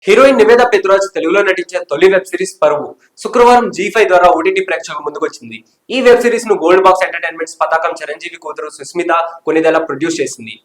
Heroine Niveda Pethuraj తెలుగులో నటించే తొలి వెబ్ సిరీస్ పరువు శుక్రవారం జీ5 ద్వారా ఓటీటీ ప్రేక్షకుల ముందుకు వచ్చింది. ఈ వెబ్ సిరీస్ ను గోల్డ్ బాక్స్ ఎంటర్టైన్మెంట్స్ పతాకం చిరంజీవి కూతురు సుస్మిత కొనిదెల ప్రొడ్యూస్ చేసింది.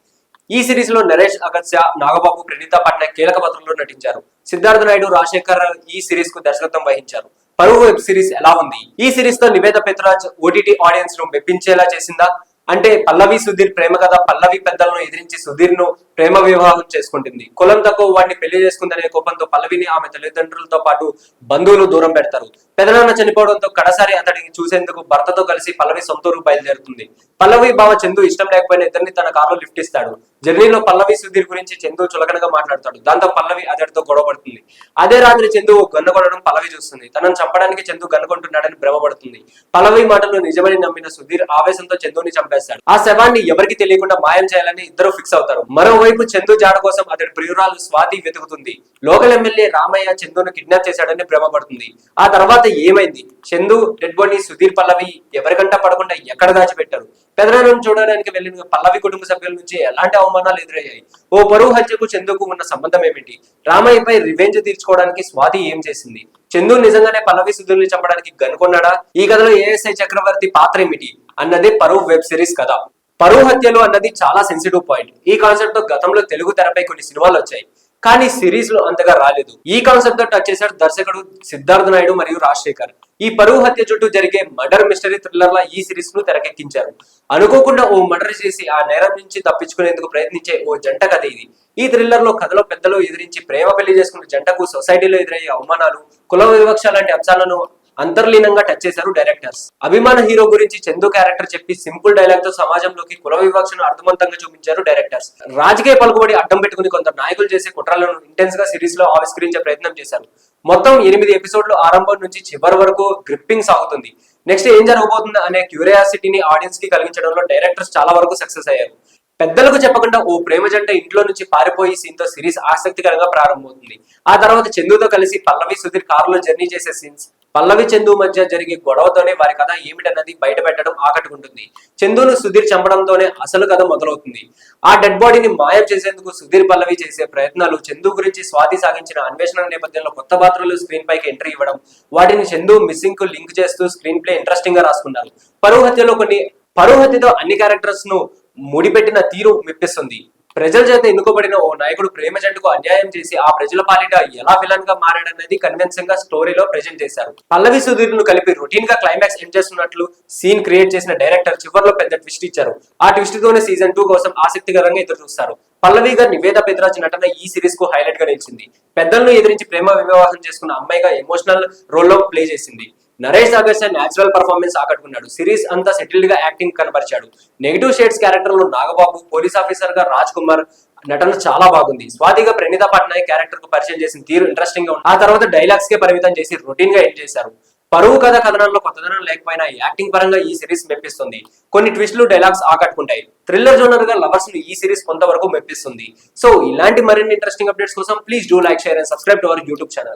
ఈ సిరీస్ లో నరేష్ అగత్య, నాగబాబు, ప్రణీత పట్నాయక్ కీలక పాత్రల్లో నటించారు. సిద్ధార్థ నాయుడు, రాజశేఖర్ ఈ సిరీస్ కు దర్శకత్వం వహించారు. పరువు వెబ్ సిరీస్ ఎలా ఉంది? ఈ సిరీస్ తో నివేద పెతురాజ్ ఓటీటీ ఆడియన్స్ ను మెప్పించేలా చేసిందా? అంటే పల్లవి సుధీర్ ప్రేమ కథ. పల్లవి పెద్దలను ఎదిరించి సుధీర్ ను ప్రేమ వివాహం చేసుకుంటుంది. కులం తక్కువ వాడిని పెళ్లి చేసుకుందనే కోపంతో పల్లవిని ఆమె తల్లిదండ్రులతో పాటు బంధువులు దూరం పెడతారు. పెదనాన్న చనిపోవడంతో కడసారి అతడిని చూసేందుకు భర్తతో కలిసి పల్లవి సొంతూరు బయలుదేరుతుంది. పల్లవి బావ చందు ఇష్టం లేకపోయినా ఇద్దరిని తన కారులో లిఫ్ట్ ఇస్తాడు. జర్నీలో పల్లవి సుధీర్ గురించి చందు చులకనగా మాట్లాడతాడు. దాంతో పల్లవి అతడితో గొడవపడుతుంది. అదే రాత్రి చందు గన్ను కొనడం పల్లవి చూస్తుంది. తనను చంపడానికి చందు గన్నుకుంటున్నాడని భ్రమపడుతుంది. పల్లవి మాటలు నిజమని నమ్మిన సుధీర్ ఆవేశంతో చందుని చంపేస్తాడు. ఆ శవాన్ని ఎవరికి తెలియకుండా మాయం చేయాలని ఇద్దరు ఫిక్స్ అవుతారు. మరోవైపు చందు జాడ కోసం అతడి ప్రియురాలు స్వాతి వెతుకుతుంది. లోకల్ ఎమ్మెల్యే రామయ్య చందును కిడ్నాప్ చేశాడని భ్రమపడుతుంది. ఆ తర్వాత ఏమైంది? చందు డెడ్ బాడీ సుధీర్ పల్లవి ఎవరికంట పడకుండా ఎక్కడ దాచిపెట్టారు? పెదనాన్నను చూడడానికి వెళ్లిన పల్లవి కుటుంబ సభ్యుల నుంచి ఎలాంటి అవమానాలు ఎదురయ్యాయి? ఓ పరువు హత్యకు చందుకు ఉన్న సంబంధం ఏమిటి? రామయ్యపై రివెంజ్ తీర్చుకోవడానికి స్వాతి ఏం చేసింది? చందు నిజంగానే పల్లవి సుధీర్ని చంపడానికి గనుకున్నాడా? ఈ కథలో ఏఎస్ఐ చక్రవర్తి పాత్ర ఏమిటి అన్నదే పరువు వెబ్ సిరీస్ కథ. పరువు హత్యలు అన్నది చాలా సెన్సిటివ్ పాయింట్. ఈ కాన్సెప్ట్ తో గతంలో తెలుగు తెరపై కొన్ని సినిమాలు వచ్చాయి, కానీ సిరీస్ లో అంతగా రాలేదు. ఈ కాన్సెప్ట్ తో టచ్ చేశాడు దర్శకుడు సిద్ధార్థ నాయుడు మరియు రాజశేఖర్. ఈ పరువు హత్య చుట్టూ జరిగే మర్డర్ మిస్టరీ థ్రిల్లర్ లా ఈ సిరీస్ ను తెరకెక్కించారు. అనుకోకుండా ఓ మర్డర్ చేసి ఆ నేరం నుంచి తప్పించుకునేందుకు ప్రయత్నించే ఓ జంట కథ ఇది. ఈ థ్రిల్లర్ లో కథలో పెద్దలు ఎదిరించి ప్రేమ పెళ్లి చేసుకున్న జంటకు సొసైటీలో ఎదురయ్యే అవమానాలు, కుల వివక్ష లాంటి అంశాలను అంతర్లీనంగా టచ్ చేశారు డైరెక్టర్స్. అభిమాన హీరో గురించి చందు క్యారెక్టర్ చెప్పి సింపుల్ డైలాగ్ తో సమాజంలోకి కుల వివక్షను అర్థవంతంగా చూపించారు డైరెక్టర్స్. రాజకీయ పలుకుబడి అడ్డం పెట్టుకుని కొందరు నాయకులు చేసే కుట్రలను ఇంటెన్స్ గా సిరీస్ లో ఆవిష్కరించే ప్రయత్నం చేశారు. మొత్తం 8 ఎపిసోడ్లు ఆరంభం నుంచి చివరి వరకు గ్రిప్పింగ్ సాగుతుంది. నెక్స్ట్ ఏం జరగబోతుంది అనే క్యూరియాసిటీని ఆడియన్స్ కి కలిగించడంలో డైరెక్టర్స్ చాలా వరకు సక్సెస్ అయ్యారు. పెద్దలకు చెప్పకుండా ఓ ప్రేమ జంట ఇంట్లో నుంచి పారిపోయి సీన్ తో సిరీస్ ఆసక్తికరంగా ప్రారంభమవుతుంది. ఆ తర్వాత చందుతో కలిసి పల్లవి సుధీర్ కారులో జర్నీ చేసే సీన్స్, పల్లవి చందు మధ్య జరిగే గొడవతోనే వారి కథ ఏమిటన్నది బయట పెట్టడం ఆకట్టుకుంటుంది. చందును సుధీర్ చంపడంతోనే అసలు కథ మొదలవుతుంది. ఆ డెడ్ బాడీని మాయం చేసేందుకు సుధీర్ పల్లవి చేసే ప్రయత్నాలు, చందు గురించి స్వాతి సాగించిన అన్వేషణ నేపథ్యంలో కొత్త పాత్రలు స్క్రీన్ పైకి ఎంట్రీ ఇవ్వడం, వాటిని చందు మిస్సింగ్ కు లింక్ చేస్తూ స్క్రీన్ ప్లే ఇంట్రెస్టింగ్ గా రాసుకున్నారు. పరువు హత్యతో అన్ని క్యారెక్టర్స్ ను ముడిపెట్టిన తీరు మెప్పిస్తుంది. ప్రజల చేత ఎన్నుకోబడిన ఓ నాయకుడు ప్రేమ జంటకు అన్యాయం చేసి ఆ ప్రజల పాలిట ఎలా విలన్ గా మారాడన్నది కన్విన్సింగ్ గా స్టోరీలో ప్రెజెంట్ చేశారు. పల్లవి సుధీర్ ను కలిపి రొటీన్ గా క్లైమాక్స్ ఎండ్ చేస్తున్నట్లు సీన్ క్రియేట్ చేసిన డైరెక్టర్ చివరిలో పెద్ద ట్విస్ట్ ఇచ్చారు. ఆ ట్విస్ట్ తోనే సీజన్ 2 కోసం ఆసక్తికరంగా ఎదురు చూస్తారు. పల్లవి గారు నివేద పెతురాజ్ నటన ఈ సిరీస్ కు హైలైట్ గా నిలిచింది. పెద్దలను ఎదిరించి ప్రేమ వివాహం చేసుకున్న అమ్మాయిగా ఎమోషనల్ రోల్ లో ప్లే చేసింది. నరేష్ అగస్త్య న్యాచురల్ పర్ఫార్మెన్స్ ఆకట్టుకున్నాడు. సిరీస్ అంతా సెటిల్డ్ గా యాక్టింగ్ కనబరిచాడు. నెగిటివ్ షేడ్స్ క్యారెక్టర్ లో నాగబాబు, పోలీస్ ఆఫీసర్ గా రాజ్ కుమార్ నటన చాలా బాగుంది. స్వాతిగా ప్రణీత పట్నాయక్ క్యారెక్టర్ కు పరిచయం చేసిన తీరు ఇంట్రెస్టింగ్ గా ఉంది. ఆ తర్వాత డైలాగ్స్ కే పరిమితం చేసి రొటీన్ గా ఎండ్ చేశారు. పరువు కథ కథనంలో కొత్తదనం లేకపోయినా యాక్టింగ్ పరంగా ఈ సిరీస్ మెప్పిస్తుంది. కొన్ని ట్విస్టులు, డైలాగ్స్ ఆకట్టుకుంటాయి. థ్రిల్లర్ జోనర్ గా లవర్స్ ను ఈ సిరీస్ కొంతవరకు మెప్పిస్తుంది. సో ఇలాంటి మరిన్ని ఇంట్రెస్టింగ్ అప్డేట్స్ కోసం please do like, share and subscribe to our YouTube channel.